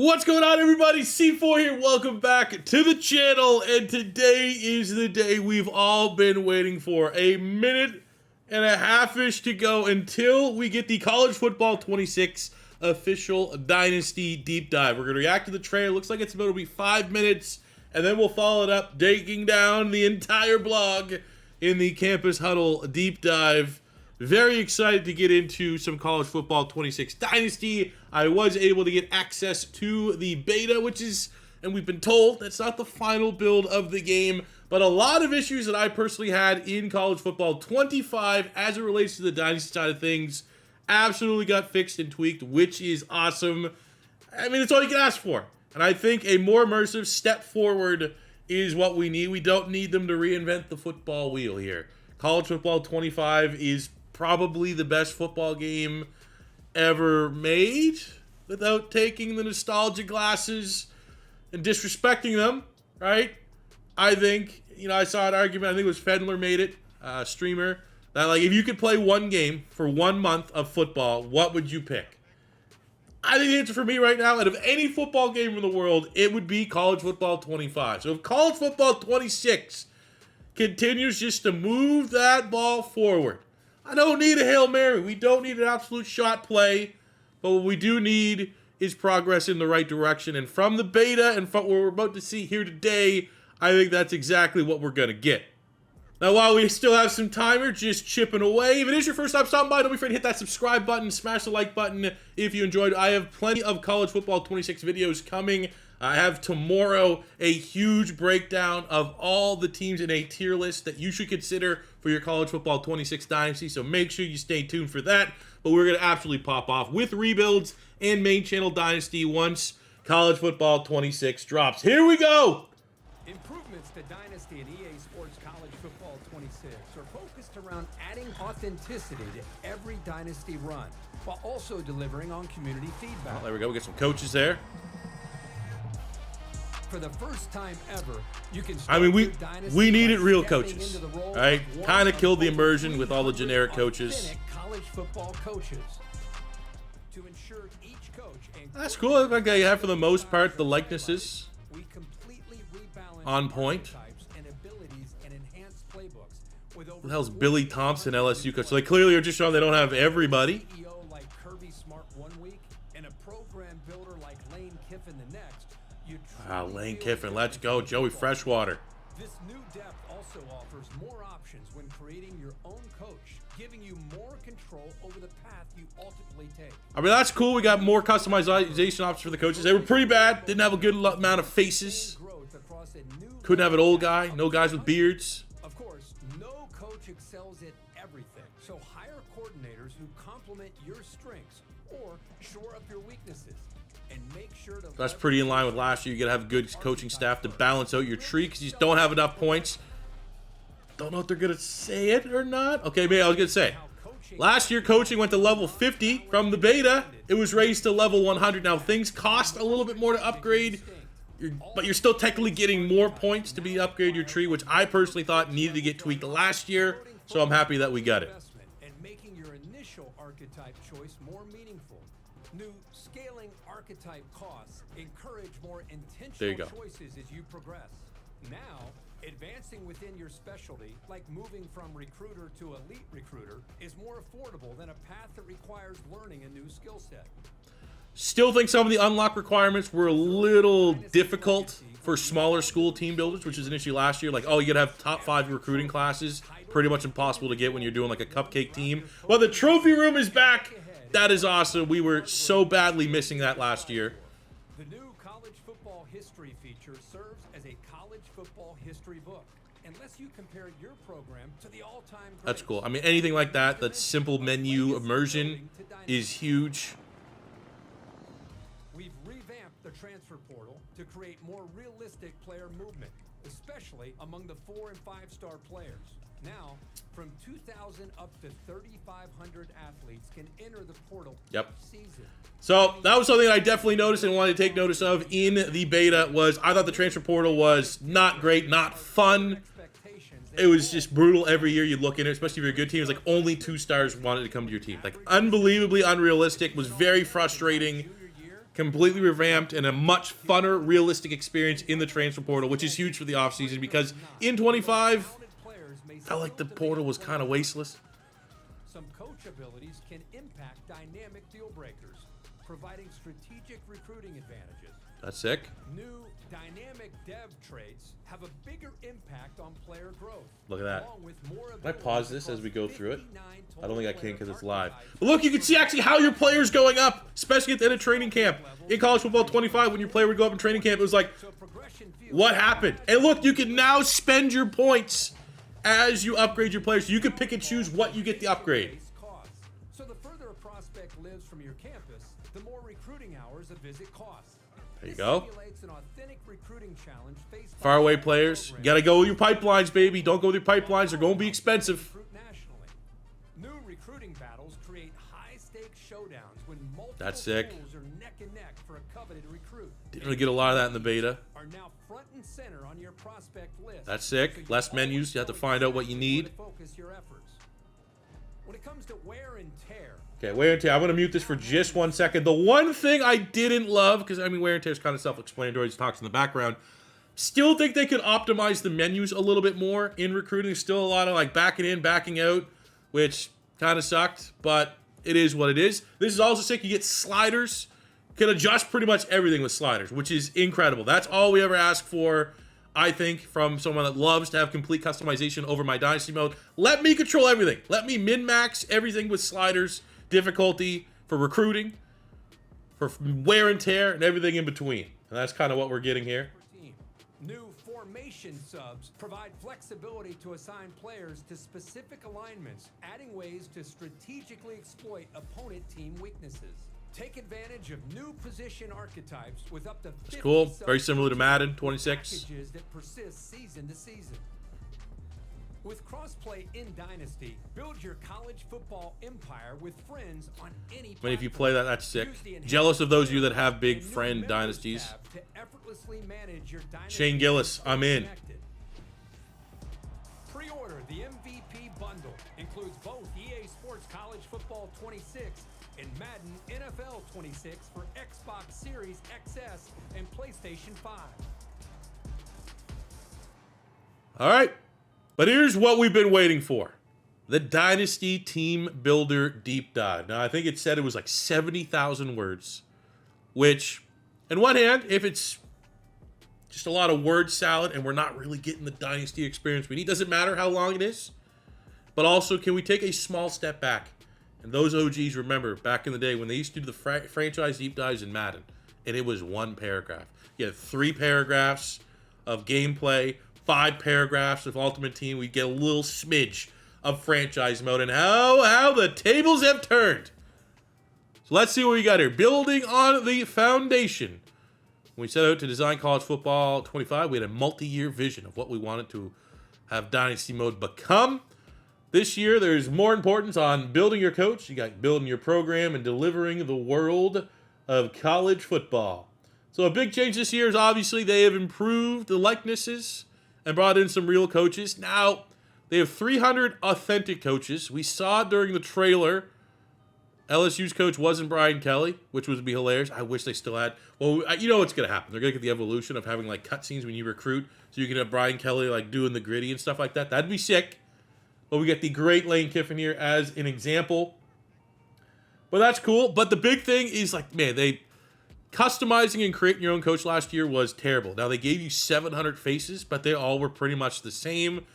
What's going on, everybody? C4 here. Welcome back to the channel, and today is the day we've all been waiting for. A minute and a half-ish to go until we get the College Football 26 official Dynasty deep dive. We're going to react to the trailer. Looks like it's about to be 5 minutes, and then we'll follow it up, taking down the entire blog in the Campus Huddle deep dive. Very excited to get into some College Football 26 Dynasty. I was able to get access to the beta, which is, and we've been told, that's not the final build of the game, but a lot of issues that I personally had in College Football 25 as it relates to the Dynasty side of things absolutely got fixed and tweaked, which is awesome. I mean, it's all you can ask for. And I think a more immersive step forward is what we need. We don't need them to reinvent the football wheel here. College Football 25 is probably the best football game ever made without taking the nostalgia glasses and disrespecting them, right? I think, I saw an argument, I think it was Fedler made it, streamer, that like if you could play one game for 1 month of football, what would you pick? I think the answer for me right now, out of any football game in the world, it would be College Football 25. So if College Football 26 continues just to move that ball forward, I don't need a Hail Mary. We don't need an absolute shot play. But what we do need is progress in the right direction. And from the beta and from what we're about to see here today, I think that's exactly what we're going to get. Now, while we still have some timer just chipping away, if it is your first time stopping by, don't be afraid to hit that subscribe button, smash the like button if you enjoyed. I have plenty of College Football 26 videos coming. I have tomorrow a huge breakdown of all the teams in a tier list that you should consider for your College Football 26 Dynasty, so make sure you stay tuned for that. But we're going to absolutely pop off with rebuilds and main channel Dynasty once College Football 26 drops. Here we go! Improvements to Dynasty and EA Sports College Football 26 are focused around adding authenticity to every Dynasty run, while also delivering on community feedback. Oh, there we go. We get some coaches there. For the first time ever, you can I mean, we needed real coaches, right? Kind of killed the immersion with all the generic coaches. College football coaches. To ensure each coach That's cool. Okay, you have for the most part the likenesses we completely rebalance on point. types and abilities and enhanced playbooks with over What the hell's Billy Thompson, LSU coach? So they clearly are just showing they don't have everybody. CEO like Kirby Smart 1 week and a program builder like Lane Kiffin the next. Wow, Lane Kiffin, let's go. Joey Freshwater. This new depth also offers more options when creating your own coach, giving you more control over the path you ultimately take. I mean, that's cool. We got more customization options for the coaches. They were pretty bad. Didn't have a good amount of faces. Couldn't have an old guy. No guys with beards. Of course, no coach excels at everything. So hire coordinators who complement your strengths or shore up your weaknesses. And make sure to That's pretty in line with last year. You got to have a good coaching staff to balance out your tree because you just don't have enough points. Don't know if they're going to say it or not. Okay, maybe I was going to say. Last year, coaching went to level 50 from the beta. It was raised to level 100. Now, things cost a little bit more to upgrade, but you're still technically getting more points to be upgrade your tree, which I personally thought needed to get tweaked last year, so I'm happy that we got it. And making your initial archetype choice more meaningful. New scaling archetype costs encourage more intentional choices as you progress. Now, advancing within your specialty, like moving from recruiter to elite recruiter, is more affordable than a path that requires learning a new skill set. Still think some of the unlock requirements were a little difficult for smaller school team builders, which is an issue last year. Like, oh, you gotta have top 5 recruiting classes. Pretty much impossible to get when you're doing like a cupcake team. Well, the trophy room is back. That is awesome. We were so badly missing that last year. The new college football history feature serves as a college football history book. Unless you compare your program to the all-time greats. That's cool. I mean, anything like that, that simple menu immersion is huge. We've revamped the transfer portal to create more realistic player movement, especially among the 4- and 5-star players. Now, from 2,000 up to 3,500 athletes can enter the portal each season. So that was something I definitely noticed and wanted to take notice of in the beta. Was I thought the transfer portal was not great, not fun. It was just brutal every year you look in it, especially if you're a good team. It's like only 2 stars wanted to come to your team. Like unbelievably unrealistic. Was very frustrating. completely revamped and a much funner, realistic experience in the transfer portal, which is huge for the offseason because in 25, I felt like the portal was kind of wasteless. Some coach abilities can impact dynamic deal breakers, providing strategic recruiting advantages. That's sick. New dynamic dev traits have a bigger impact on player growth. Look at that. along with more Can I pause this as we go through it? 59 I don't think I can total because it's player live. archetypes. But look, you can see actually how your player's going up, especially at the end of training camp. In college football 25, when your player would go up in training camp, it was like, So progression feels what happened? And look, you can now spend your points as you upgrade your players. So you can pick and choose what you get the upgrade. costs. So the further a prospect lives from your campus, the more recruiting hours a visit costs. There you This go. simulates an authentic recruiting challenge faced by Faraway all players, you programs. gotta go with your pipelines, baby. Don't go with your pipelines. They're gonna be expensive. Recruit nationally. New recruiting battles create high-stakes showdowns when multiple That's sick. schools are neck and neck for a coveted recruit. Didn't really get a lot of that in the beta. Are now front and center on your prospect list. That's sick. So you Less always menus. You have to know find out what you exactly where need. to focus your efforts. When it comes to wear and tear, Okay, wear and tear. I'm going to mute this for just 1 second. The one thing I didn't love, because I mean, wear and tear is kind of self-explanatory, it talks in the background. Still think they could optimize the menus a little bit more in recruiting. There's still a lot of like backing in, backing out, which kind of sucked, but it is what it is. This is also sick. You get sliders. Can adjust pretty much everything with sliders, which is incredible. That's all we ever ask for, I think, from someone that loves to have complete customization over my Dynasty mode. Let me control everything. Let me min-max everything with sliders, difficulty, for recruiting, for wear and tear, and everything in between. And that's kind of what we're getting here. per team. New formation subs provide flexibility to assign players to specific alignments, adding ways to strategically exploit opponent team weaknesses. Take advantage of new position archetypes with up to 50 Cool. Very subs similar to per Madden team, 26. packages that persist season to season. With crossplay in Dynasty, build your college football empire with friends on any I mean, if you platform. play that, that's sick. Use the enhanced Jealous of those of you that have big and new friend members dynasties. tab to effortlessly manage your Dynasty Shane Gillis, I'm in. connected. Pre-order the MVP bundle. Includes both EA Sports College Football 26 and Madden NFL 26 for Xbox Series XS and PlayStation 5. All right. But here's what we've been waiting for. The Dynasty Team Builder Deep Dive. Now, I think it said it was like 70,000 words, which, on one hand, if it's just a lot of word salad and we're not really getting the Dynasty experience we need, doesn't matter how long it is. But also, can we take a small step back? And those OGs remember back in the day when they used to do the franchise deep dives in Madden, and it was one paragraph. You had 3 paragraphs of gameplay, 5 paragraphs of Ultimate Team. We get a little smidge of franchise mode, and how the tables have turned. So let's see what we got here. Building on the foundation. When we set out to design college football 25, we had a multi-year vision of what we wanted to have Dynasty Mode become. This year, there's more importance on building your coach. You got building your program and delivering the world of college football. So a big change this year is obviously they have improved the likenesses and brought in some real coaches. Now, they have 300 authentic coaches. We saw it during the trailer. LSU's coach wasn't Brian Kelly, which would be hilarious. I wish they still had. Well, you know what's going to happen. They're going to get the evolution of having like cutscenes when you recruit. So you can have Brian Kelly like doing the gritty and stuff like that. That'd be sick. But we get the great Lane Kiffin here as an example. But that's cool. But the big thing is like, man, they customizing and creating your own coach last year was terrible. Now they gave you 700 faces, but they all were pretty much the same.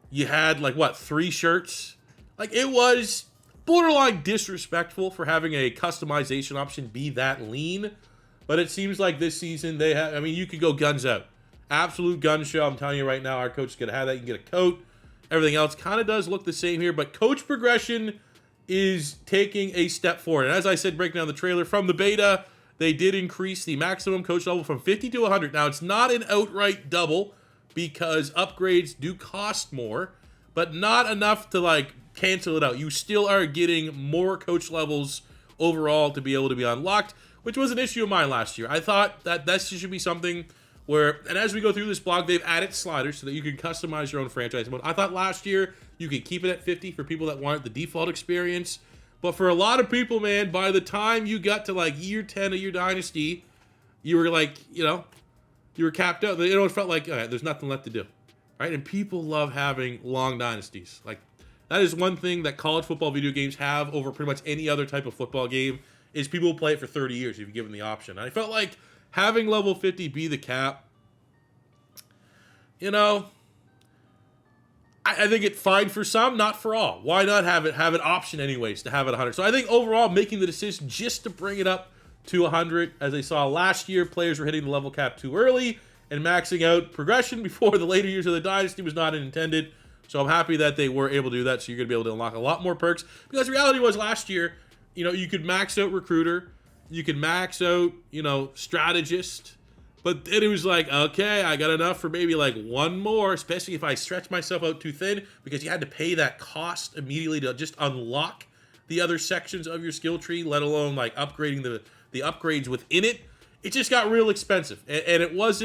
You had like what, 3 shirts? Like it was borderline disrespectful for having a customization option be that lean. But it seems like this season they have, I mean, you could go guns out. Absolute gun show. I'm telling you right now, our coach is going to have that. You can get a coat. Everything else kind of does look the same here, but coach progression is taking a step forward. And as I said, breaking down the trailer from the beta, they did increase the maximum coach level from 50 to 100. Now, it's not an outright double because upgrades do cost more, but not enough to like cancel it out. You still are getting more coach levels overall to be able to be unlocked, which was an issue of mine last year. I thought that this should be something where, and as we go through this blog, they've added sliders so that you can customize your own franchise mode. I thought last year you could keep it at 50 for people that wanted the default experience, But for a lot of people, man, by the time you got to like year 10 of your dynasty, you were like, you were capped out. It felt like, all right, there's nothing left to do, right? And people love having long dynasties. Like, that is one thing that college football video games have over pretty much any other type of football game, is people will play it for 30 years if you give them the option. And I felt like having level 50 be the cap, I think it's fine for some, not for all. Why not have an option anyways to have it 100? So I think overall making the decision just to bring it up to 100, as I saw last year, players were hitting the level cap too early and maxing out progression before the later years of the dynasty was not intended. So I'm happy that they were able to do that. So you're going to be able to unlock a lot more perks, because the reality was last year, you could max out recruiter, you could max out, strategist. But then it was like, okay, I got enough for maybe like one more, especially if I stretch myself out too thin, because you had to pay that cost immediately to just unlock the other sections of your skill tree, let alone like upgrading the upgrades within it. It just got real expensive. And it was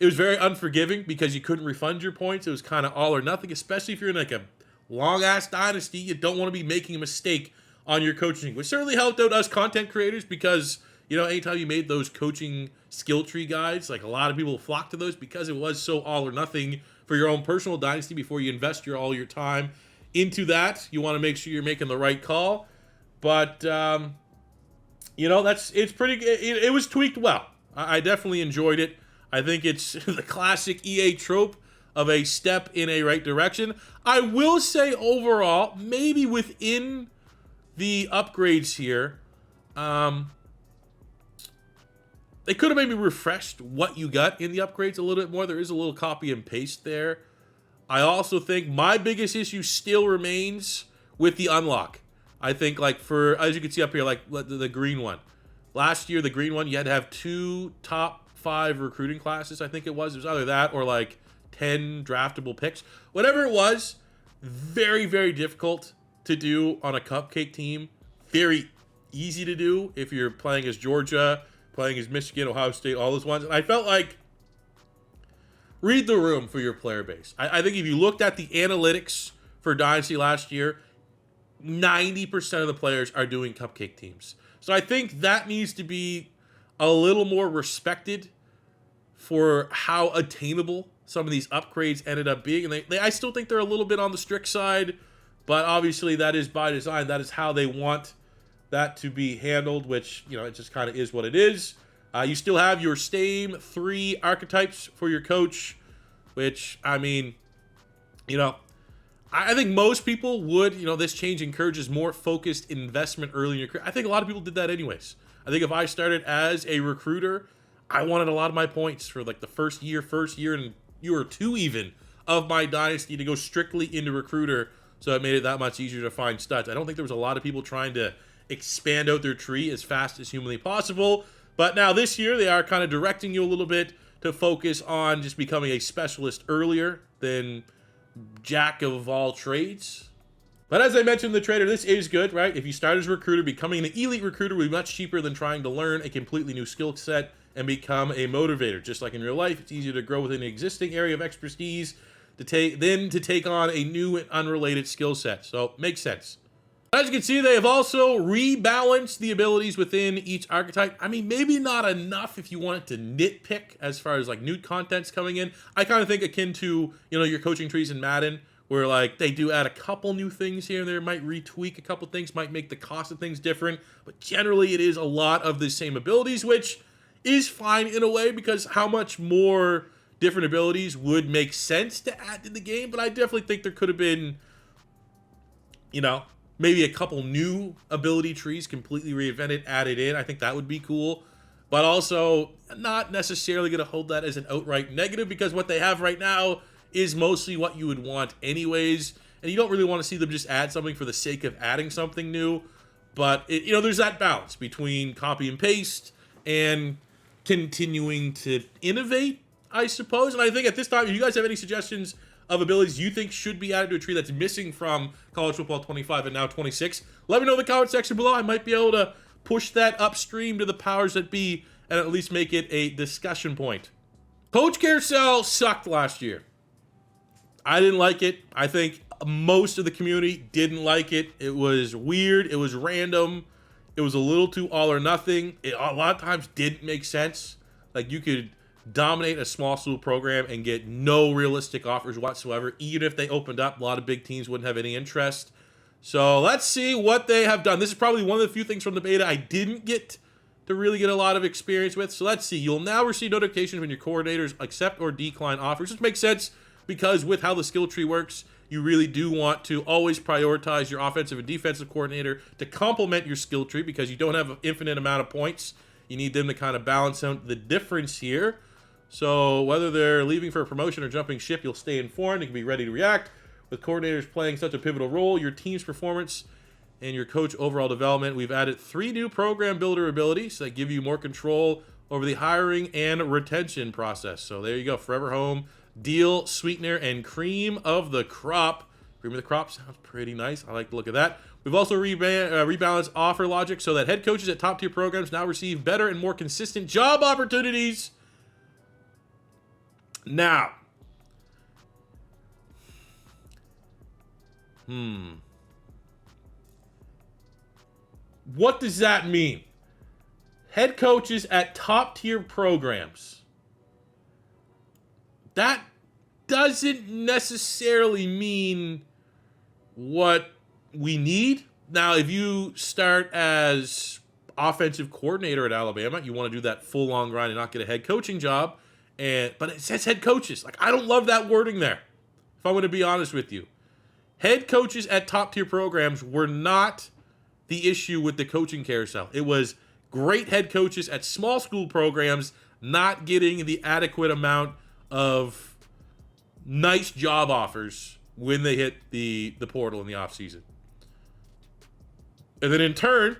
very unforgiving because you couldn't refund your points. It was kind of all or nothing, especially if you're in like a long-ass dynasty. You don't want to be making a mistake on your coaching, which certainly helped out us content creators, because anytime you made those coaching skill tree guides, like a lot of people flocked to those because it was so all or nothing for your own personal dynasty. Before you invest all your time into that, you want to make sure you're making the right call. But it's pretty. It was tweaked well. I definitely enjoyed it. I think it's the classic EA trope of a step in a right direction. I will say overall, maybe within the upgrades here, they could have maybe refreshed what you got in the upgrades a little bit more. There is a little copy and paste there. I also think my biggest issue still remains with the unlock. I think, like, as you can see up here, like the green one. Last year, the green one, you had to have 2 top 5 recruiting classes, I think it was. It was either that or like 10 draftable picks. Whatever it was, very, very difficult to do on a cupcake team. Very easy to do if you're playing as Georgia, playing as Michigan, Ohio State, all those ones. And I felt like, read the room for your player base. I think if you looked at the analytics for Dynasty last year, 90% of the players are doing cupcake teams. So I think that needs to be a little more respected for how attainable some of these upgrades ended up being. And I still think they're a little bit on the strict side, but obviously that is by design. That is how they want that to be handled, which, it just kind of is what it is. You still have your same 3 archetypes for your coach, which, I mean, I think most people would, this change encourages more focused investment early in your career. I think a lot of people did that anyways. I think if I started as a recruiter, I wanted a lot of my points for like the first year and year or 2 even of my dynasty to go strictly into recruiter, so it made it that much easier to find studs. I don't think there was a lot of people trying to expand out their tree as fast as humanly possible. But now this year, they are kind of directing you a little bit to focus on just becoming a specialist earlier than jack of all trades. But as I mentioned in the trailer, this is good, right? If you start as a recruiter, becoming an elite recruiter will be much cheaper than trying to learn a completely new skill set and become a motivator. Just like in real life, it's easier to grow within an existing area of expertise than to take on a new and unrelated skill set. So, makes sense. As you can see, they have also rebalanced the abilities within each archetype. I mean, maybe not enough if you wanted to nitpick as far as like new content's coming in. I kind of think akin to, your coaching trees in Madden, where like they do add a couple new things here and there, might retweak a couple things, might make the cost of things different, but generally it is a lot of the same abilities, which is fine in a way, because how much more different abilities would make sense to add to the game. But I definitely think there could have been, maybe a couple new ability trees completely reinvented, added in. I think that would be cool. But also not necessarily going to hold that as an outright negative, because what they have right now is mostly what you would want anyways. And you don't really want to see them just add something for the sake of adding something new. But, there's that balance between copy and paste and continuing to innovate, I suppose. And I think at this time, if you guys have any suggestions of abilities you think should be added to a tree that's missing from College Football 25 and now 26, let me know in the comment section below. I might be able to push that upstream to the powers that be and at least make it a discussion point. Coach Carousel sucked last year. I didn't like it. I think Most of the community didn't like it. It was weird. It was random. It was a little too all or nothing. It a lot of times didn't make sense. Like, you could dominate a small school program and get no realistic offers whatsoever. Even if they opened up, a lot of big teams wouldn't have any interest. So let's see what they have done. This is probably one of the few things from the beta I didn't get to really get a lot of experience with. So let's see. You'll now receive notifications when your coordinators accept or decline offers, which makes sense because with how the skill tree works, you really do want to always prioritize your offensive and defensive coordinator to complement your skill tree because you don't have an infinite amount of points. You need them to kind of balance out the difference here. So whether they're leaving for a promotion or jumping ship, you'll stay informed. You can be ready to react. With coordinators playing such a pivotal role, your team's performance and your coach overall development, we've added 3 new program builder abilities that give you more control over the hiring and retention process. So there you go. Forever Home, Deal, Sweetener, and Cream of the Crop. Cream of the Crop sounds pretty nice. I like the look of that. We've also rebalanced offer logic so that head coaches at top-tier programs now receive better and more consistent job opportunities. Now, what does that mean? Head coaches at top-tier programs. That doesn't necessarily mean what we need. Now, if you start as offensive coordinator at Alabama, you want to do that full long grind and not get a head coaching job. But it says head coaches. Like, I don't love that wording there, if I'm going to be honest with you. Head coaches at top-tier programs were not the issue with the coaching carousel. It was great head coaches at small school programs not getting the adequate amount of nice job offers when they hit the portal in the offseason. And then in turn,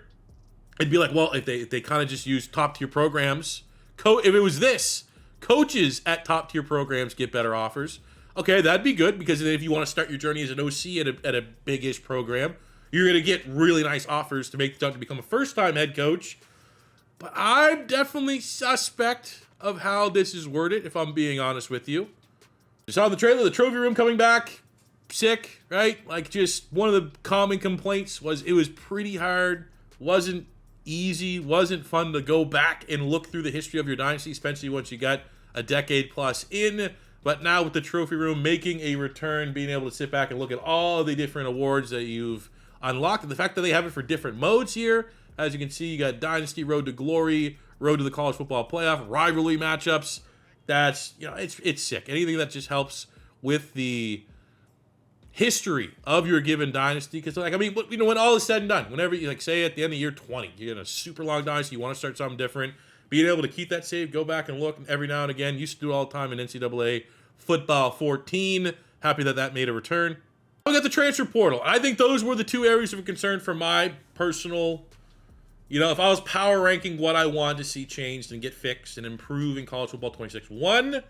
it'd be like, well, if they kind of just use top-tier programs, if it was this, coaches at top-tier programs get better offers. Okay, that'd be good because if you want to start your journey as an OC at a big-ish program, you're going to get really nice offers to make the jump to become a first-time head coach. But I'm definitely suspect of how this is worded, if I'm being honest with you. You saw in the trailer, the trophy room coming back. Sick, right? Like, just one of the common complaints was it was pretty hard, wasn't easy, wasn't fun to go back and look through the history of your dynasty, especially once you got a decade plus in. But now with the trophy room making a return, being able to sit back and look at all the different awards that you've unlocked, and the fact that they have it for different modes here, as you can see, you got Dynasty, Road to Glory, Road to the College Football Playoff, rivalry matchups. That's, it's sick. Anything that just helps with the history of your given dynasty, because when all is said and done, whenever you say at the end of year 20, you're in a super long dynasty, you want to start something different, being able to keep that save, go back and look every now and again. Used to do it all the time in NCAA Football 14. Happy that made a return. We got the transfer portal. I think those were the 2 areas of concern for my personal, if I was power ranking what I wanted to see changed and get fixed and improve in college football 26. 1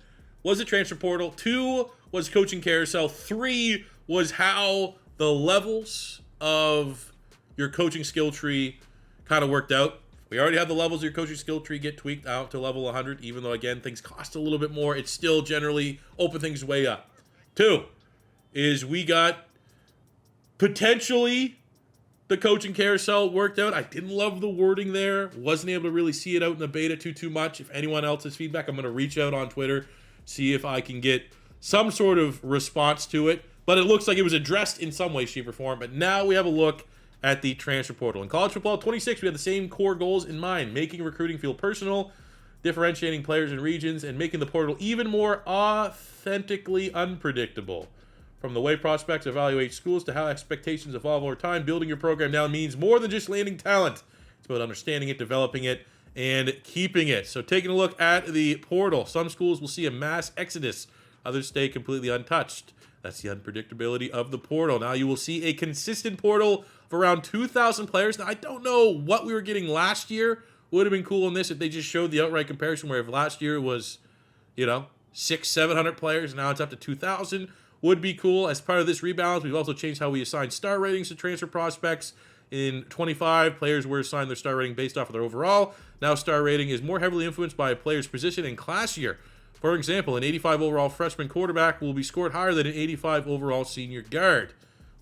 was the transfer portal. 2 was coaching carousel. 3 was how the levels of your coaching skill tree kind of worked out. We already have the levels of your coaching skill tree get tweaked out to level 100, even though, again, things cost a little bit more. It's still generally open things way up. 2 is we got potentially the coaching carousel worked out. I didn't love the wording there. Wasn't able to really see it out in the beta too much. If anyone else has feedback, I'm going to reach out on Twitter, see if I can get some sort of response to it. But it looks like it was addressed in some way, shape, or form. But now we have a look at the transfer portal. In college football 26, we have the same core goals in mind: making recruiting feel personal, differentiating players and regions, and making the portal even more authentically unpredictable. From the way prospects evaluate schools to how expectations evolve over time, building your program now means more than just landing talent. It's about understanding it, developing it, and keeping it. So taking a look at the portal, some schools will see a mass exodus. Others stay completely untouched. That's the unpredictability of the portal. Now you will see a consistent portal of around 2,000 players. Now, I don't know what we were getting last year. Would have been cool in this if they just showed the outright comparison, where if last year was, 600-700 players, now it's up to 2,000. Would be cool. As part of this rebalance, we've also changed how we assign star ratings to transfer prospects. In 25, players were assigned their star rating based off of their overall. Now star rating is more heavily influenced by a player's position and class year. For example, an 85 overall freshman quarterback will be scored higher than an 85 overall senior guard.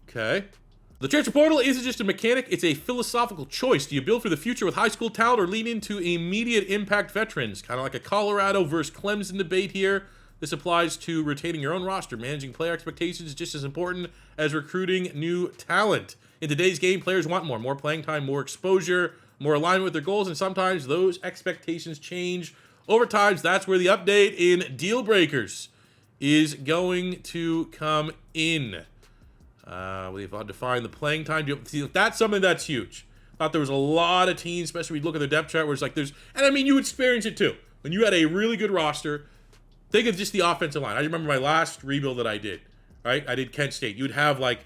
Okay. The transfer portal isn't just a mechanic, it's a philosophical choice. Do you build for the future with high school talent or lean into immediate impact veterans? Kind of like a Colorado versus Clemson debate here. This applies to retaining your own roster. Managing player expectations is just as important as recruiting new talent. In today's game, players want more. More playing time, more exposure, more alignment with their goals, and sometimes those expectations change over time. That's where the update in deal breakers is going to come in. We've defined the playing time. See, that's something that's huge. Thought there was a lot of teams, especially when you look at their depth chart, where it's like there's, and I mean, you experience it too. When you had a really good roster, think of just the offensive line. I remember my last rebuild that I did, right? I did Kent State. You'd have like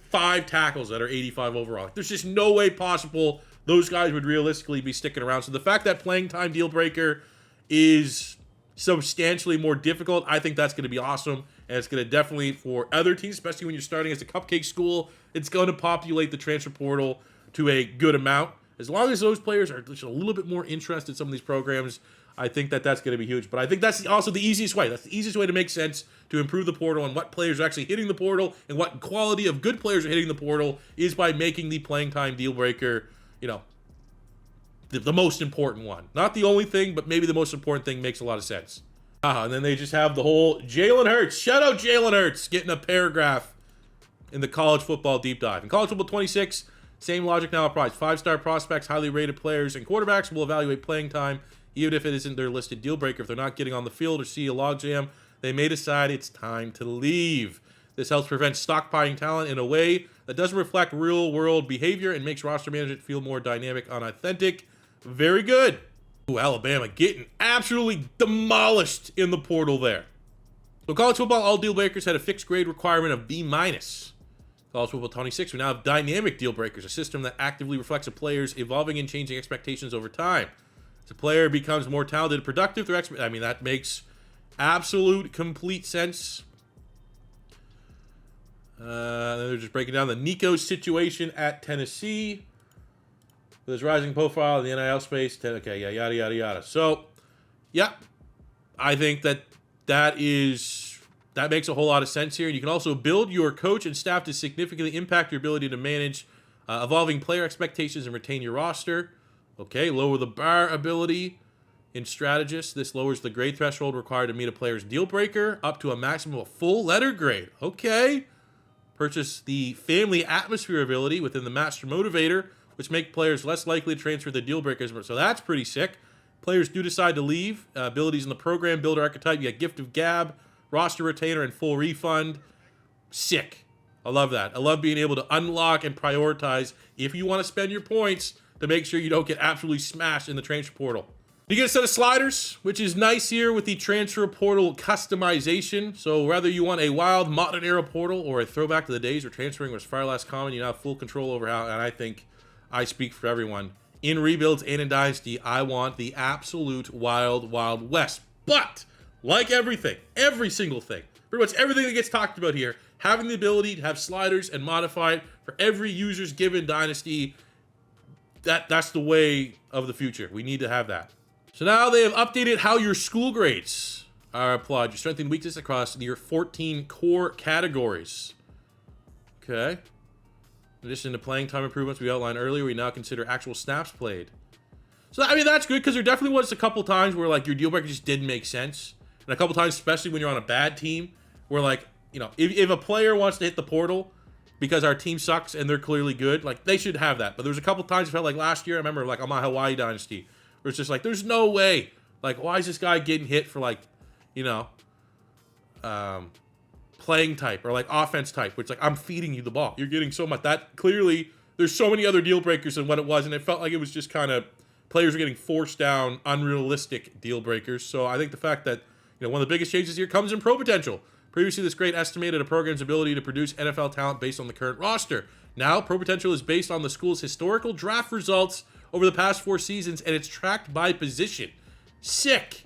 5 tackles that are 85 overall. There's just no way possible those guys would realistically be sticking around. So the fact that playing time deal breaker is substantially more difficult, I think that's going to be awesome. And it's going to definitely, for other teams, especially when you're starting as a cupcake school, it's going to populate the transfer portal to a good amount. As long as those players are just a little bit more interested in some of these programs, I think that that's going to be huge. But I think that's also the easiest way. That's the easiest way to make sense to improve the portal and what players are actually hitting the portal and what quality of good players are hitting the portal is by making the playing time deal breaker, you know, the most important one. Not the only thing, but maybe the most important thing. Makes a lot of sense. And then they just have the whole Jalen Hurts. Shout out Jalen Hurts getting a paragraph in the college football deep dive. In college football 26, same logic now applies. 5-star prospects, highly rated players, and quarterbacks will evaluate playing time, even if it isn't their listed deal breaker. If they're not getting on the field or see a logjam, they may decide it's time to leave. This helps prevent stockpiling talent in a way that doesn't reflect real-world behavior and makes roster management feel more dynamic and authentic. Very good. Ooh, Alabama getting absolutely demolished in the portal there. So college football, all deal breakers had a fixed grade requirement of B-. College football 26, we now have dynamic deal breakers, a system that actively reflects a player's evolving and changing expectations over time. As a player becomes more talented and productive, I mean, that makes absolute complete sense. They're just breaking down the Nico situation at Tennessee. With his rising profile in the NIL space. Okay, yeah, yada, yada, yada. So, yeah, I think that makes a whole lot of sense here. You can also build your coach and staff to significantly impact your ability to manage evolving player expectations and retain your roster. Okay, lower the bar ability in strategists. This lowers the grade threshold required to meet a player's deal breaker up to a maximum of full letter grade. Okay. Purchase the family atmosphere ability within the master motivator, which make players less likely to transfer the deal breakers. So that's pretty sick. Players do decide to leave. Abilities in the program, builder archetype, you got gift of gab, roster retainer, and full refund. Sick. I love that. I love being able to unlock and prioritize if you want to spend your points to make sure you don't get absolutely smashed in the transfer portal. You get a set of sliders, which is nice here with the transfer portal customization. So whether you want a wild modern era portal or a throwback to the days where transferring was far less common, you now have full control over how, and I think I speak for everyone. In rebuilds and in Dynasty, I want the absolute wild, wild west. But, like everything, every single thing, pretty much everything that gets talked about here, having the ability to have sliders and modify it for every user's given Dynasty, that's the way of the future. We need to have that. So now they have updated how your school grades are applied. Your strength and weakness across your 14 core categories. Okay. In addition to playing time improvements we outlined earlier, we now consider actual snaps played. So, I mean, that's good because there definitely was a couple times where, like, your deal breaker just didn't make sense. And a couple times, especially when you're on a bad team, where, like, you know, if a player wants to hit the portal because our team sucks and they're clearly good, like, they should have that. But there was a couple times I felt like last year, I remember, like, on my Hawaii Dynasty, where it's just like, there's no way. Like, why is this guy getting hit for, like, you know, playing type or like offense type, which like I'm feeding you the ball. You're getting so much. That clearly there's so many other deal breakers than what it was, and it felt like it was just kind of players were getting forced down unrealistic deal breakers. So I think the fact that, you know, one of the biggest changes here comes in pro potential. Previously, this grade estimated a program's ability to produce NFL talent based on the current roster. Now, pro potential is based on the school's historical draft results over the past 4 seasons, and it's tracked by position. Sick.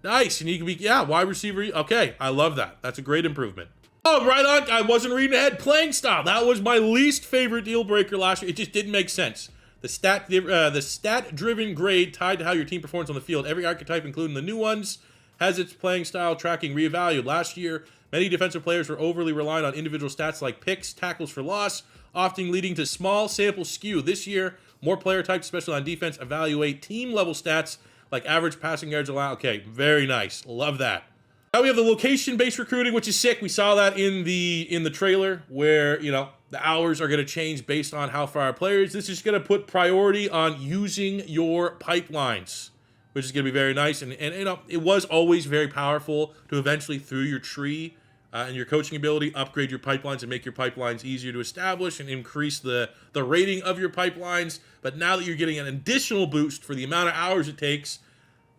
Nice. And you can be, yeah, wide receiver. Okay, I love that. That's a great improvement. Oh, right on. I wasn't reading ahead. Playing style. That was my least favorite deal breaker last year. It just didn't make sense. The stat-driven grade tied to how your team performs on the field. Every archetype, including the new ones, has its playing style tracking reevaluated. Last year, many defensive players were overly reliant on individual stats like picks, tackles for loss, often leading to small sample skew. This year, more player types, especially on defense, evaluate team-level stats like average passing yards allowed. Okay, very nice. Love that. Now we have the location-based recruiting, which is sick. We saw that in the trailer where, you know, the hours are going to change based on how far our players. This is going to put priority on using your pipelines, which is going to be very nice. And you know, it was always very powerful to eventually, through your tree and your coaching ability, upgrade your pipelines and make your pipelines easier to establish and increase the rating of your pipelines. But now that you're getting an additional boost for the amount of hours it takes,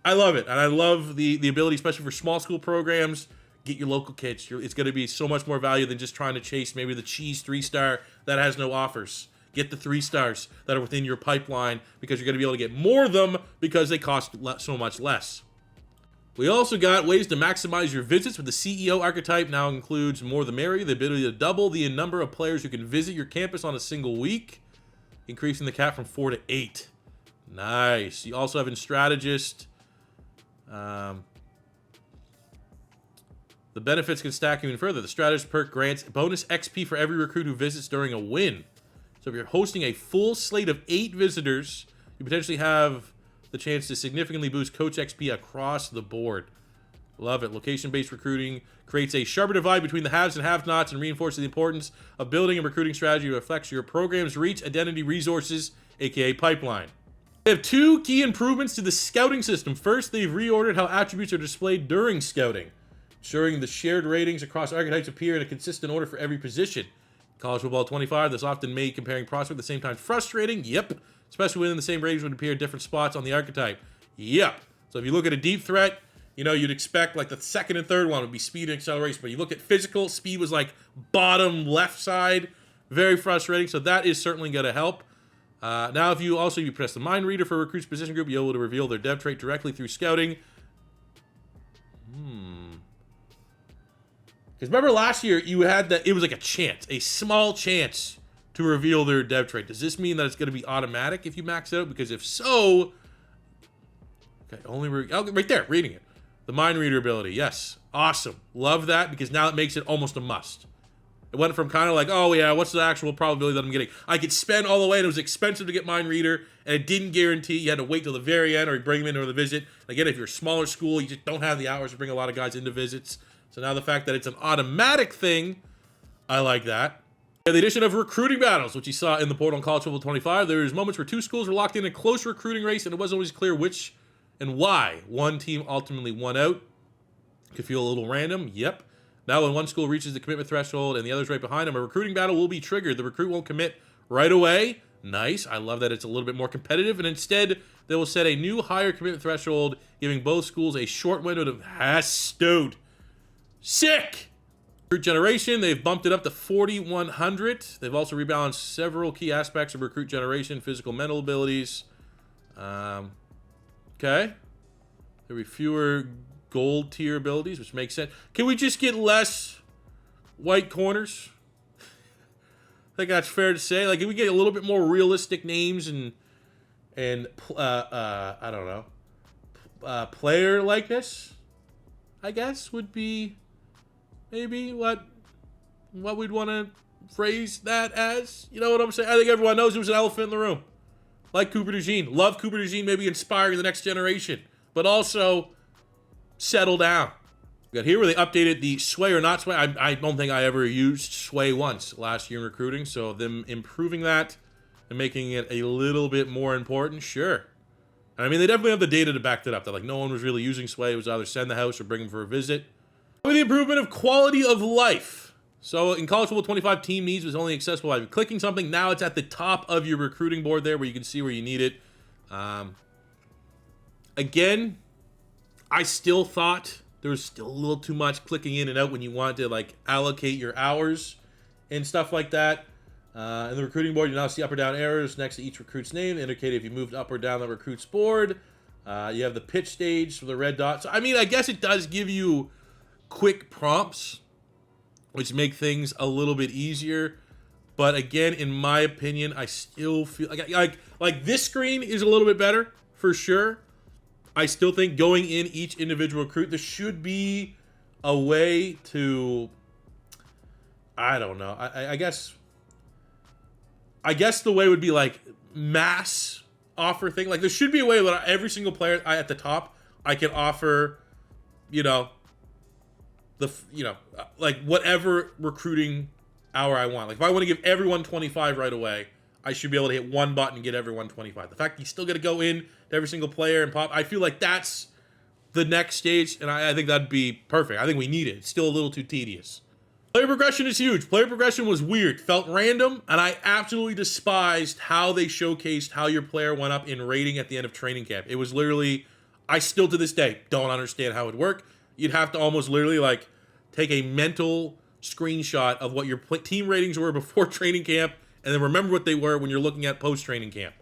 I love it. And I love the ability, especially for small school programs. Get your local kids. It's going to be so much more value than just trying to chase maybe the cheese 3-star that has no offers. Get the 3 stars that are within your pipeline, because you're going to be able to get more of them because they cost so much less. We also got ways to maximize your visits with the CEO archetype. Now includes more the merrier, the ability to double the number of players who can visit your campus on a single week, increasing the cap from 4 to 8. Nice. You also have in strategist. The benefits can stack even further. The strategist perk grants bonus XP for every recruit who visits during a win. So if you're hosting a full slate of 8 visitors, you potentially have the chance to significantly boost coach XP across the board. Love it. Location-based recruiting creates a sharper divide between the haves and have-nots and reinforces the importance of building a recruiting strategy that reflects your program's reach, identity, resources, aka pipeline. They have 2 key improvements to the scouting system. First, they've reordered how attributes are displayed during scouting, ensuring the shared ratings across archetypes appear in a consistent order for every position. College Football 25, this often made comparing prospects at the same time frustrating. Yep. Especially within the same ratings would appear at different spots on the archetype. Yep. So if you look at a deep threat, you know, you'd expect like the second and third one would be speed and acceleration. But you look at physical, speed was like bottom left side. Very frustrating. So that is certainly going to help. Now, if you press the mind reader for a recruit's position group, you'll be able to reveal their dev trait directly through scouting. Because remember last year, you had that, it was like a chance, a small chance to reveal their dev trait. Does this mean that it's going to be automatic if you max it out? Because if so, okay, right there, reading it. The mind reader ability, yes, awesome. Love that, because now it makes it almost a must. It went from kind of like, oh yeah, what's the actual probability that I'm getting? I could spend all the way, and it was expensive to get mind reader, and it didn't guarantee. You had to wait till the very end, or you bring them into the visit. Again, if you're a smaller school, you just don't have the hours to bring a lot of guys into visits. So now the fact that it's an automatic thing, I like that. And the addition of recruiting battles, which you saw in the portal on College Football 25, there's moments where 2 schools were locked in a close recruiting race, and it wasn't always clear which and why one team ultimately won out. Could feel a little random. Yep. Now when one school reaches the commitment threshold and the other's right behind them, a recruiting battle will be triggered. The recruit won't commit right away. Nice. I love that it's a little bit more competitive, and instead they will set a new higher commitment threshold, giving both schools a short window to stowed. Sick! Recruit generation, they've bumped it up to 4,100. They've also rebalanced several key aspects of recruit generation, physical, mental abilities. Okay. There'll be fewer gold tier abilities, which makes sense. Can we just get less white corners? I think that's fair to say. Like, if we get a little bit more realistic names and I don't know, player likeness, I guess, would be maybe what we'd want to phrase that as. You know what I'm saying? I think everyone knows who's an elephant in the room. Like Cooper DeJean. Love Cooper DeJean, maybe inspiring the next generation. But also, settle down. We got here where they updated the sway or not sway. I don't think I ever used sway once last year in recruiting. So them improving that and making it a little bit more important, sure. I mean, they definitely have the data to back that up. That like no one was really using sway. It was either send the house or bring them for a visit. With the improvement of quality of life. So in College Football 25, team needs was only accessible by clicking something. Now it's at the top of your recruiting board there where you can see where you need it. Again, I still thought there was still a little too much clicking in and out when you want to like allocate your hours and stuff like that. In the recruiting board, you now see up or down arrows next to each recruit's name, indicate if you moved up or down the recruit's board. You have the pitch stage for the red dot. So, I mean, I guess it does give you quick prompts, which make things a little bit easier. But again, in my opinion, I still feel like this screen is a little bit better for sure. I still think going in each individual recruit, there should be a way to, I don't know. I guess the way would be like mass offer thing. Like there should be a way that every single player at the top, I can offer, you know, like whatever recruiting hour I want. Like if I want to give everyone 25 right away, I should be able to hit one button and get everyone 25. The fact that you still got to go in to every single player and pop, I feel like that's the next stage, and I think that'd be perfect. I think we need it. It's still a little too tedious. Player progression is huge. Player progression was weird, felt random, and I absolutely despised how they showcased how your player went up in rating at the end of training camp. It was literally, I still to this day don't understand how it worked. You'd have to almost literally like take a mental screenshot of what your team ratings were before training camp and then remember what they were when you're looking at post-training camp.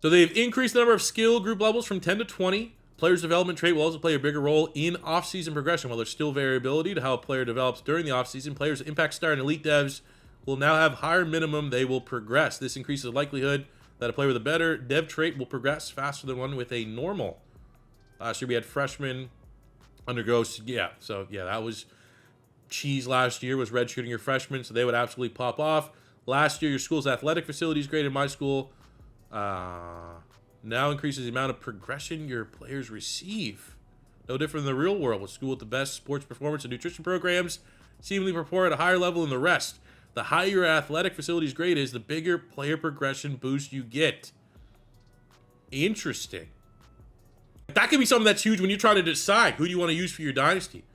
So they've increased the number of skill group levels from 10 to 20. Players' development trait will also play a bigger role in off-season progression. While there's still variability to how a player develops during the off-season, players at Impact Star and Elite Devs will now have higher minimum they will progress. This increases the likelihood that a player with a better dev trait will progress faster than one with a normal. Last year we had freshmen undergo, that was cheese last year, was redshirting your freshmen, so they would absolutely pop off. Last year, your school's athletic facilities grade in my school now increases the amount of progression your players receive. No different than the real world, with school with the best sports performance and nutrition programs seemingly perform at a higher level than the rest. The higher your athletic facilities grade is, the bigger player progression boost you get. Interesting. That could be something that's huge when you're trying to decide who do you want to use for your dynasty.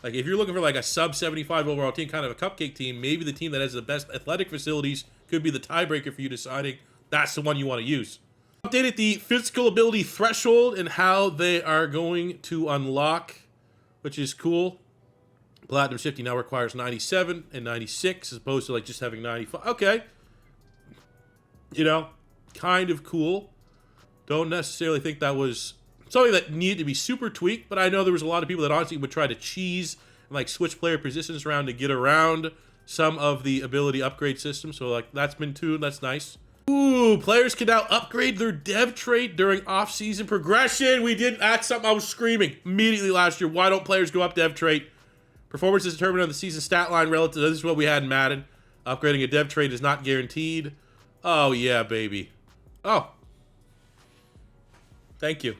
Like if you're looking for like a sub 75 overall team, kind of a cupcake team, maybe the team that has the best athletic facilities could be the tiebreaker for you deciding that's the one you want to use. Updated the physical ability threshold and how they are going to unlock, which is cool. Platinum Shifty now requires 97 and 96 as opposed to like just having 95. Okay. You know, kind of cool. Don't necessarily think that was something that needed to be super tweaked, but I know there was a lot of people that honestly would try to cheese and like switch player positions around to get around some of the ability upgrade systems. So like that's been tuned. That's nice. Ooh, players can now upgrade their dev trait during off-season progression. That's something I was screaming immediately last year. Why don't players go up dev trait? Performance is determined on the season stat line relative. This is what we had in Madden. Upgrading a dev trait is not guaranteed. Oh yeah, baby. Oh. Thank you.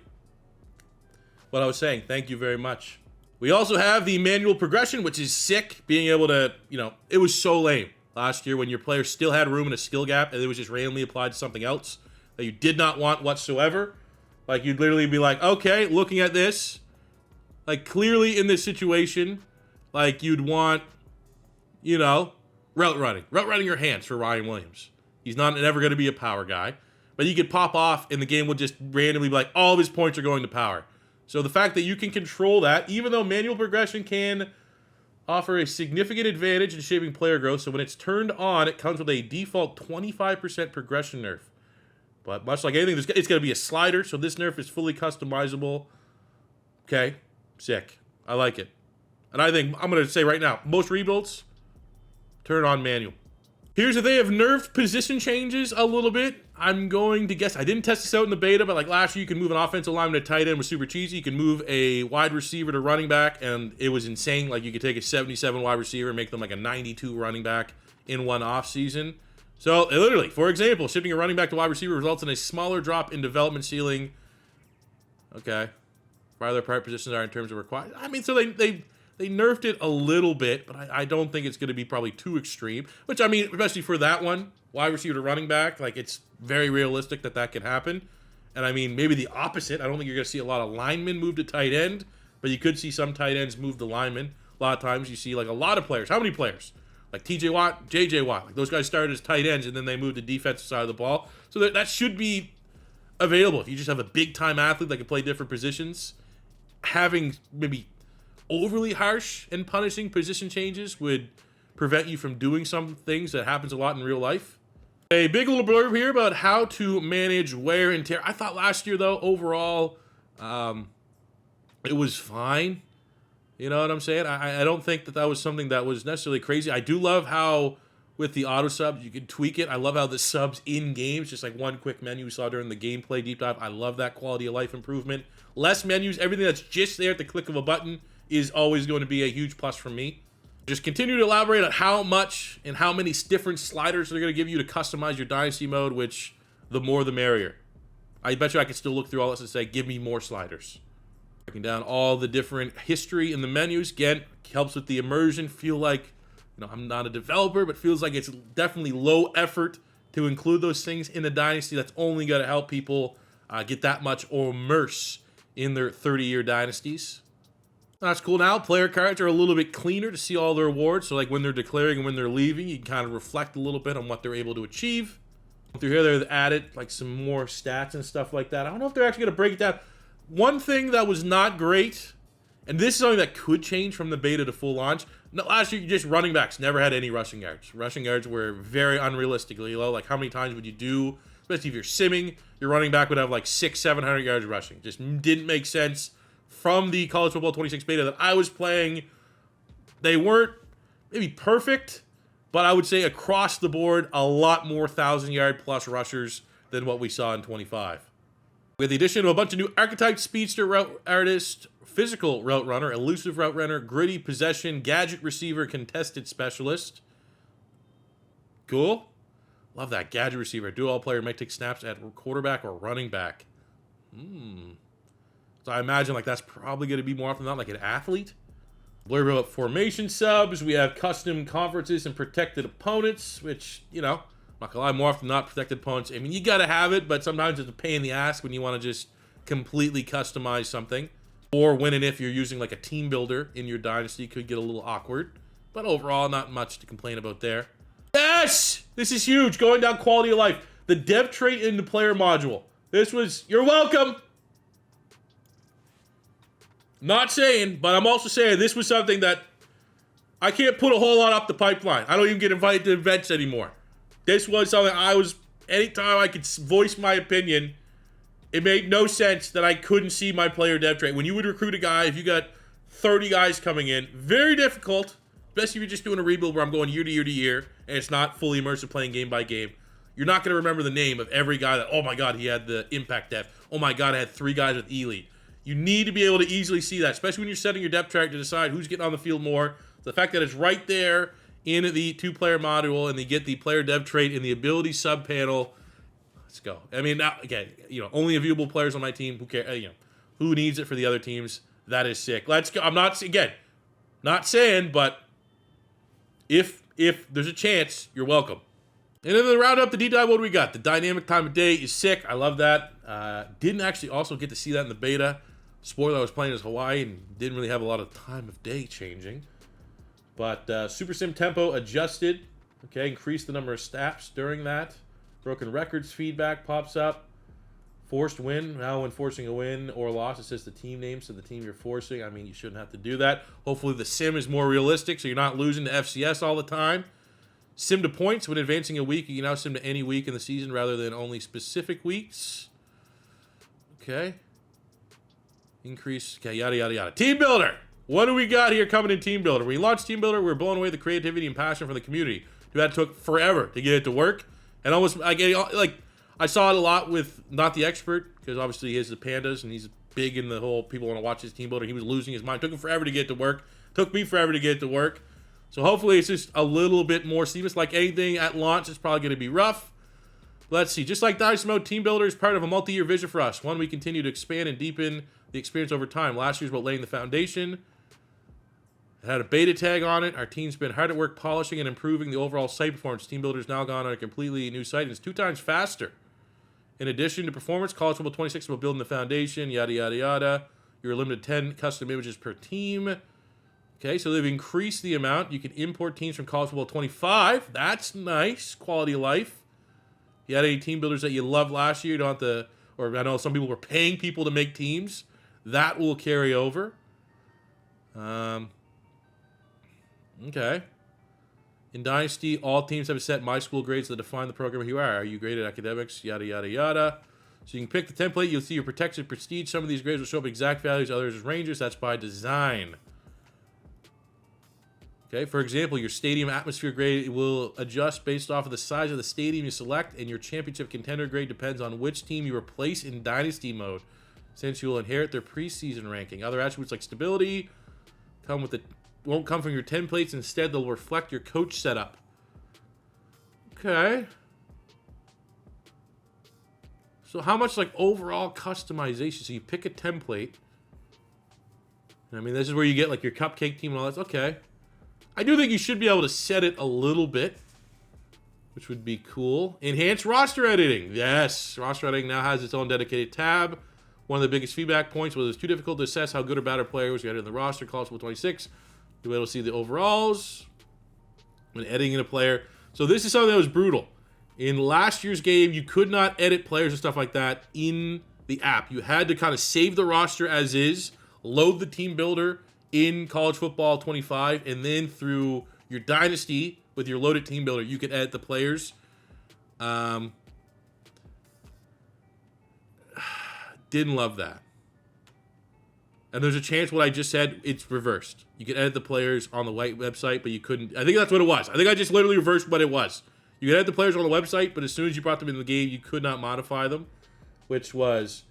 What I was saying, thank you very much. We also have the manual progression, which is sick. Being able to, it was so lame last year when your player still had room in a skill gap and it was just randomly applied to something else that you did not want whatsoever. Like you'd literally be like, okay, looking at this, like clearly in this situation, like you'd want, route running your hands for Ryan Williams. He's not ever going to be a power guy, but he could pop off and the game would just randomly be like, all of his points are going to power. So the fact that you can control that, even though manual progression can offer a significant advantage in shaping player growth, so when it's turned on, it comes with a default 25% progression nerf. But much like anything, it's going to be a slider, so this nerf is fully customizable. Okay, sick. I like it. And I think, I'm going to say right now, most rebuilds, turn on manual. Here's if they have nerfed position changes a little bit. I'm going to guess, I didn't test this out in the beta, but like last year you can move an offensive lineman to tight end, was super cheesy. You can move a wide receiver to running back, and it was insane. Like you could take a 77 wide receiver and make them like a 92 running back in one off season. So literally, for example, shifting a running back to wide receiver results in a smaller drop in development ceiling. Okay. Rather prior positions are in terms of required. I mean, so they nerfed it a little bit, but I don't think it's going to be probably too extreme. Which, I mean, especially for that one, wide receiver to running back, like it's very realistic that could happen. And I mean, maybe the opposite. I don't think you're going to see a lot of linemen move to tight end, but you could see some tight ends move to linemen. A lot of times you see like a lot of players. How many players? Like TJ Watt, JJ Watt. Like those guys started as tight ends and then they moved to defensive side of the ball. So that should be available. If you just have a big time athlete that can play different positions, having maybe overly harsh and punishing position changes would prevent you from doing some things that happens a lot in real life. A big little blurb here about how to manage wear and tear. I thought last year, though, overall, it was fine. You know what I'm saying? I don't think that was something that was necessarily crazy. I do love how with the auto subs. You can tweak it. I love how the subs in games, just like one quick menu we saw during the gameplay deep dive. I love that quality of life improvement. Less menus, everything that's just there at the click of a button is always going to be a huge plus for me. Just continue to elaborate on how much and how many different sliders they're going to give you to customize your Dynasty mode, which the more the merrier. I bet you I could still look through all this and say, give me more sliders. Breaking down all the different history in the menus. Again, helps with the immersion. Feel like, you know, I'm not a developer, but feels like it's definitely low effort to include those things in the Dynasty. That's only going to help people get that much or immerse in their 30-year Dynasties. That's cool. Now, player cards are a little bit cleaner to see all their awards. So, like when they're declaring and when they're leaving, you can kind of reflect a little bit on what they're able to achieve. Through here, they've added like some more stats and stuff like that. I don't know if they're actually going to break it down. One thing that was not great, and this is something that could change from the beta to full launch. No, last year, just running backs never had any rushing yards. Rushing yards were very unrealistically low. Like, how many times would you do, especially if you're simming, your running back would have like 600-700 yards rushing. Just didn't make sense. From the College Football 26 beta that I was playing, they weren't maybe perfect, but I would say across the board, a lot more 1,000-yard plus rushers than what we saw in 25. We had the addition of a bunch of new archetypes: speedster, route artist, physical route runner, elusive route runner, gritty possession, gadget receiver, contested specialist. Cool. Love that. Gadget receiver. Dual player might take snaps at quarterback or running back. So I imagine like that's probably going to be more often than not like an athlete. Blurb about formation subs. We have custom conferences and protected opponents, which, you know, I'm not gonna lie, more often than not, protected opponents. I mean, you gotta have it, but sometimes it's a pain in the ass when you want to just completely customize something. Or when and if you're using like a team builder in your Dynasty, could get a little awkward. But overall, not much to complain about there. Yes! This is huge. Going down quality of life. The dev trait in the player module. This was, you're welcome. Not saying, but I'm also saying this was something that I can't put a whole lot up the pipeline. I don't even get invited to events anymore. This was something anytime I could voice my opinion, it made no sense that I couldn't see my player dev trait. When you would recruit a guy, if you got 30 guys coming in, very difficult, especially if you're just doing a rebuild where I'm going year to year to year, and it's not fully immersive playing game by game. You're not going to remember the name of every guy that, oh my God, he had the impact dev. Oh my God, I had 3 guys with elite. You need to be able to easily see that, especially when you're setting your depth chart to decide who's getting on the field more. The fact that it's right there in the 2-player module, and they get the player dev trait in the ability sub panel. Let's go. I mean, now again, you know, only viewable players on my team. Who care? You know, who needs it for the other teams? That is sick. Let's go. I'm not saying, but if there's a chance, you're welcome. And then to round up the deep dive, what do we got? The dynamic time of day is sick. I love that. Didn't actually also get to see that in the beta. Spoiler, I was playing as Hawaii and didn't really have a lot of time of day changing. But Super Sim tempo adjusted. Okay, increased the number of snaps during that. Broken records feedback pops up. Forced win. Now when forcing a win or loss, it says the team name, so the team you're forcing. I mean, you shouldn't have to do that. Hopefully the sim is more realistic, so you're not losing to FCS all the time. Sim to points. When advancing a week, you can now sim to any week in the season rather than only specific weeks. Okay. Increase. Okay, yada, yada, yada. Team Builder. What do we got here coming in Team Builder? When we launched Team Builder, we were blowing away the creativity and passion from the community. It took forever to get it to work. And almost, I saw it a lot with Not the Expert, because obviously he has the pandas, and he's big in the whole people want to watch his Team Builder. He was losing his mind. Took him forever to get it to work. Took me forever to get it to work. So hopefully it's just a little bit more seamless. Like anything at launch, it's probably going to be rough. Let's see. Just like Dynasty Mode, Team Builder is part of a multi-year vision for us. One we continue to expand and deepen the experience over time. Last year's about laying the foundation. It had a beta tag on it. Our team's been hard at work polishing and improving the overall site performance. Team Builder's now gone on a completely new site, and it's 2 times faster. In addition to performance, College Football 26 will building the foundation, yada, yada, yada. You're limited to 10 custom images per team. Okay, so they've increased the amount. You can import teams from College Football 25. That's nice. Quality of life. You had any team builders that you loved last year, you don't have to, or I know some people were paying people to make teams. That will carry over. Okay. In Dynasty, all teams have set my school grades that define the program you are. Are you graded academics? Yada, yada, yada. So you can pick the template. You'll see your protected prestige. Some of these grades will show up exact values, others as ranges. That's by design. Okay, for example, your stadium atmosphere grade will adjust based off of the size of the stadium you select, and your championship contender grade depends on which team you replace in Dynasty Mode, since you will inherit their preseason ranking. Other attributes like stability won't come from your templates. Instead, they'll reflect your coach setup. Okay. So how much like overall customization? So you pick a template. I mean, this is where you get like your cupcake team and all that. Okay. I do think you should be able to set it a little bit, which would be cool. Enhanced roster editing. Yes, roster editing now has its own dedicated tab. One of the biggest feedback points was it's too difficult to assess how good or bad a player was. You added in the roster, College Football 26. You'll be able to see the overalls when editing in a player. So this is something that was brutal. In last year's game, you could not edit players and stuff like that in the app. You had to kind of save the roster as is, load the team builder in College Football 25, and then through your Dynasty with your loaded team builder, you could edit the players. Didn't love that. And there's a chance what I just said, it's reversed. You could edit the players on the white website, but you couldn't. I think that's what it was. I think I just literally reversed what it was. You could edit the players on the website, but as soon as you brought them in the game, you could not modify them, which was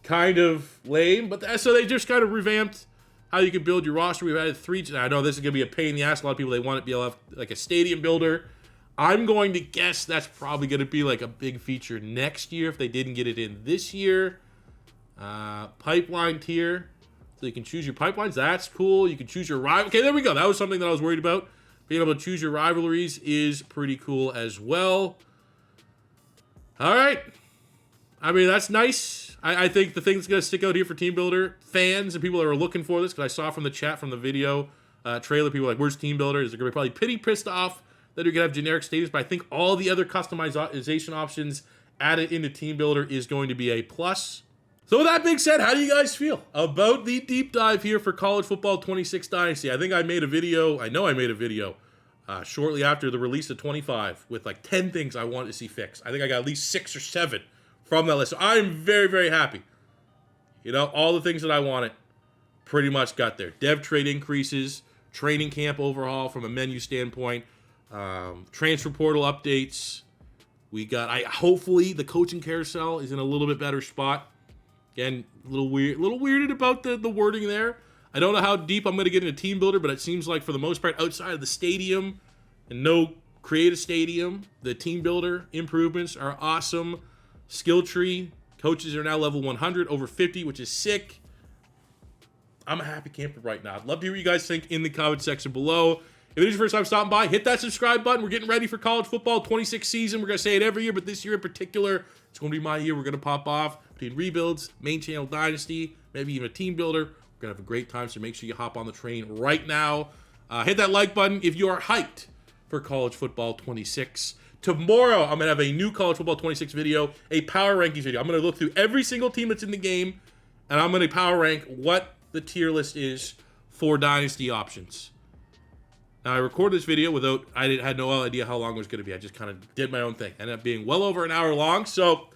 kind of lame. But so they just kind of revamped how you can build your roster. We've added 3. I know this is going to be a pain in the ass. A lot of people, they want to be able to have like a stadium builder. I'm going to guess that's probably going to be like a big feature next year if they didn't get it in this year. Pipeline tier. So you can choose your pipelines. That's cool. You can choose your rival. Okay, there we go. That was something that I was worried about. Being able to choose your rivalries is pretty cool as well. All right. I mean, that's nice. I think the thing that's going to stick out here for Team Builder fans and people that are looking for this, because I saw from the chat from the video trailer, people were like, where's Team Builder? Is they're going to be probably pretty pissed off that you're going to have generic stadiums, but I think all the other customization options added into Team Builder is going to be a plus. So with that being said, how do you guys feel about the deep dive here for College Football 26 Dynasty? I think I made a video, I know I made a video shortly after the release of 25 with like 10 things I wanted to see fixed. I think I got at least 6 or 7 from that list. So I'm very, very happy. You know, all the things that I wanted pretty much got there. Dev trade increases, training camp overhaul from a menu standpoint, transfer portal updates. We got, hopefully the coaching carousel is in a little bit better spot. Again, a little weirded about the wording there. I don't know how deep I'm going to get into Team Builder, but it seems like for the most part, outside of the stadium and no create a stadium, the Team Builder improvements are awesome. Skill tree, coaches are now level 100, over 50, which is sick. I'm a happy camper right now. I'd love to hear what you guys think in the comment section below. If it is your first time stopping by, hit that subscribe button. We're getting ready for College Football 26 season. We're going to say it every year, but this year in particular, it's going to be my year. We're going to pop off between rebuilds, main channel Dynasty, maybe even a team builder. We're going to have a great time, so make sure you hop on the train right now. Hit that like button if you are hyped for College Football 26. Tomorrow, I'm going to have a new College Football 26 video, a power rankings video. I'm going to look through every single team that's in the game, and I'm going to power rank what the tier list is for Dynasty options. Now, I recorded this video I had no idea how long it was going to be. I just kind of did my own thing. Ended up being well over an hour long, so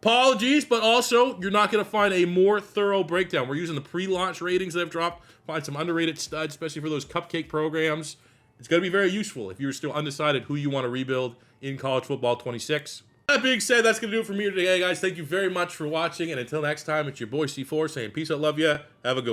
apologies, but also you're not going to find a more thorough breakdown. We're using the pre-launch ratings that I've dropped. Find some underrated studs, especially for those cupcake programs. It's going to be very useful if you're still undecided who you want to rebuild in College Football 26. That being said, that's going to do it for me today, guys. Thank you very much for watching, and until next time, it's your boy C4 saying peace out, love ya, have a good one.